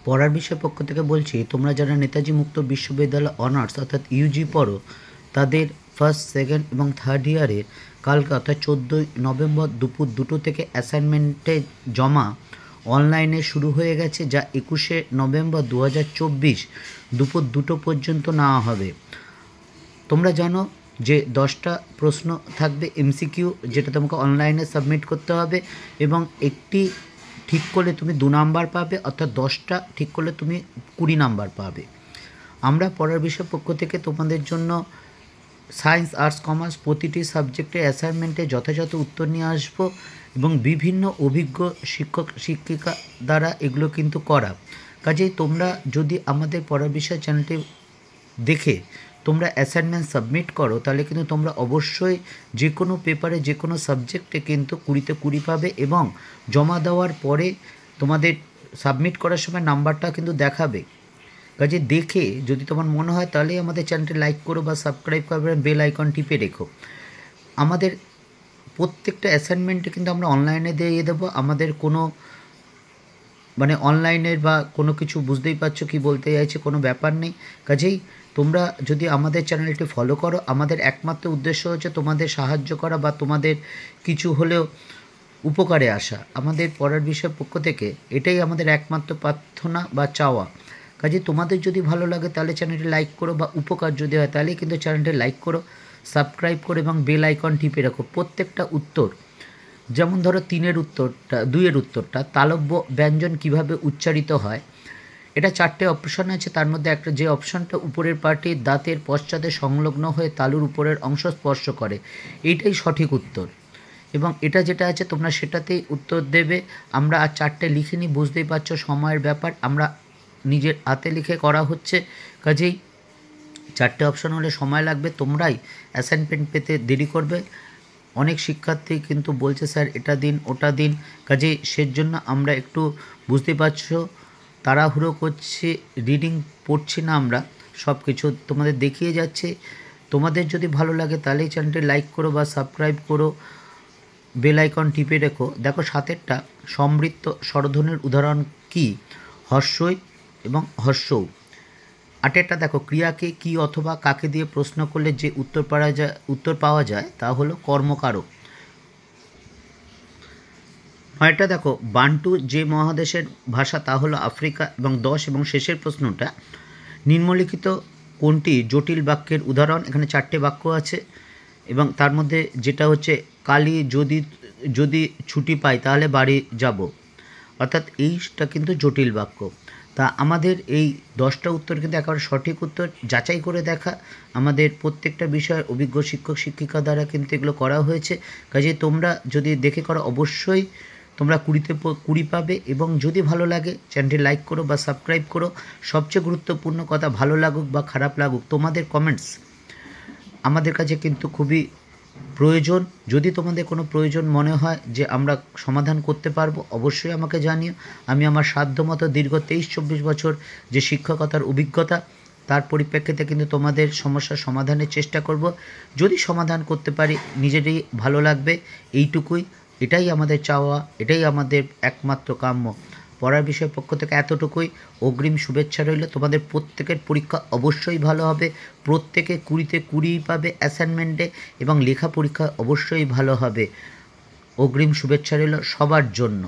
পড়ার বিষয় পক্ষ থেকে বলছি, তোমরা যারা নেতাজি মুক্ত বিশ্ববিদ্যালয় অনার্স অর্থাৎ ইউজি পড়ো, তাদের ফার্স্ট, সেকেন্ড এবং থার্ড ইয়ারের কালকে অর্থাৎ 14ই নভেম্বর দুপুর 2টো থেকে অ্যাসাইনমেন্টে জমা অনলাইনে শুরু হয়ে গেছে, যা 21শে নভেম্বর 2024 দুপুর 2টো পর্যন্ত নেওয়া হবে। তোমরা জানো যে 10টা প্রশ্ন থাকবে এমসিকিউ, যেটা তোমাকে অনলাইনে সাবমিট করতে হবে, এবং একটি ঠিক করলে তুমি 2 নাম্বার পাবে, অর্থাৎ 10টা ঠিক করলে তুমি 20 নাম্বার পাবে। আমরা পড়ার বিষয় পক্ষ থেকে তোমাদের জন্য সায়েন্স, আর্টস, কমার্স প্রতিটি সাবজেক্টে অ্যাসাইনমেন্টে যথাযথ উত্তর নিয়ে আসবো, এবং বিভিন্ন অভিজ্ঞ শিক্ষক শিক্ষিকা দ্বারা এগুলো কিন্তু করা। কাজেই তোমরা যদি আমাদের পড়ার বিষয় চ্যানেলটি দেখে তোমরা অ্যাসাইনমেন্ট সাবমিট করো, তাহলে কিন্তু তোমরা অবশ্যই যে কোনো পেপারে যে কোনো সাবজেক্টে কিন্তু 20তে 20 পাবে, এবং জমা দেওয়ার পরে তোমাদের সাবমিট করার সময় নাম্বারটা কিন্তু দেখাবে। কাজে দেখে যদি তোমার মনে হয় তাহলেই আমাদের চ্যানেলটি লাইক করো বা সাবস্ক্রাইব করবে, বেল আইকন টিপে রেখো। আমাদের প্রত্যেকটা অ্যাসাইনমেন্টে কিন্তু আমরা অনলাইনে দিয়ে দেবো। আমাদের কোনো অনলাইনের বা কোনো কিছু, বুঝতেই পারছো কি বলতে চাইছে, কোনো ব্যাপার নেই। কাজেই তোমরা যদি আমাদের চ্যানেলটি ফলো করো, আমাদের একমাত্র উদ্দেশ্য হচ্ছে তোমাদের সাহায্য করা বা তোমাদের কিছু হলেও উপকারে আসা। আমাদের পড়ার বিষয় পক্ষ থেকে এটাই আমাদের একমাত্র প্রার্থনা বা চাওয়া। কাজে তোমাদের যদি ভালো লাগে তাহলে চ্যানেলটি লাইক করো, বা উপকার যদি হয় তাহলে কিন্তু চ্যানেলটি লাইক করো, সাবস্ক্রাইব করো এবং বেল আইকন টিপে রাখো। প্রত্যেকটা উত্তর, যেমন ধরো 3-এর উত্তরটা, 2-এর উত্তরটা তালব্য ব্যঞ্জন কিভাবে উচ্চারিত হয়, এটা 4টে অপশন আছে। তার মধ্যে একটা, যে অপশনটা উপরের পার্টির দাঁতের পশ্চাতে সংলগ্ন হয়ে তালুর উপরের অংশ স্পর্শ করে, এইটাই সঠিক উত্তর। এবং এটা যেটা আছে তোমরা সেটাতেই উত্তর দেবে। আমরা আর 4টে লিখিনি, বুঝতেই পারছো সময়ের ব্যাপার, আমরা নিজের হাতে লিখে করা হচ্ছে। কাজেই 4টে অপশন হলে সময় লাগবে, তোমরাই অ্যাসাইনমেন্ট পেতে দেরি করবে। অনেক শিক্ষার্থী কিন্তু বলছে স্যার এটা দিন ওটা দিন, কাজেই সেজন্য আমরা একটু, বুঝতে পারছো, তাড়াহুড়ো করছি, রিডিং পড়ছি না, আমরা সব কিছু তোমাদের দেখিয়ে যাচ্ছে। তোমাদের যদি ভালো লাগে তাহলেই চ্যানেলটি লাইক করো বা সাবস্ক্রাইব করো, বেল আইকন টিপে রেখো। দেখো 7এরটা সমৃদ্ধ স্বরধ্বনির উদাহরণ কি? হর্ষই এবং হর্ষৌ। 8এরটা দেখো, ক্রিয়াকে কি অথবা কাকে দিয়ে প্রশ্ন করলে যে উত্তর পাওয়া যায় তা হলো কর্মকারক। 9টা দেখো, বান্টু যে মহাদেশের ভাষা তা হলো আফ্রিকা। এবং 10 এবং শেষের প্রশ্নটা, নিম্নলিখিত কোনটি জটিল বাক্যের উদাহরণ? এখানে 4টে বাক্য আছে, এবং তার মধ্যে যেটা হচ্ছে, কালি যদি ছুটি পাই তাহলে বাড়ি যাব, অর্থাৎ এইটা কিন্তু জটিল বাক্য। তা আমাদের এই 10টা উত্তর কিন্তু একেবারে সঠিক উত্তর, যাচাই করে দেখা আমাদের প্রত্যেকটা বিষয়ের অভিজ্ঞ শিক্ষক শিক্ষিকা দ্বারা কিন্তু এগুলো করা হয়েছে। কাজে তোমরা যদি দেখে করো অবশ্যই তোমরা 20তে 20 পাবে। এবং যদি ভালো লাগে চ্যানেলটি লাইক করো বা সাবস্ক্রাইব করো। সবচেয়ে গুরুত্বপূর্ণ কথা, ভালো লাগুক বা খারাপ লাগুক, তোমাদের কমেন্টস আমাদের কাছে কিন্তু খুবই প্রয়োজন। যদি তোমাদের কোনো প্রয়োজন মনে হয় যে আমরা সমাধান করতে পারবো, অবশ্যই আমাকে জানিও। আমি আমার সাধ্যমতো দীর্ঘ 23-24 বছর যে শিক্ষকতার অভিজ্ঞতা, তার পরিপ্রেক্ষিতে কিন্তু তোমাদের সমস্যার সমাধানের চেষ্টা করব। যদি সমাধান করতে পারি নিজেরই ভালো লাগবে, এইটুকুই। এটাই আমাদের চাওয়া, এটাই আমাদের একমাত্র কাম্য। পড়ার বিষয়ের পক্ষ থেকে এতটুকুই। অগ্রিম শুভেচ্ছা রইল। তোমাদের প্রত্যেকের পরীক্ষা অবশ্যই ভালো হবে, প্রত্যেকে 20তে 20 পাবে অ্যাসাইনমেন্টে, এবং লেখা পরীক্ষা অবশ্যই ভালো হবে। অগ্রিম শুভেচ্ছা রইল সবার জন্য।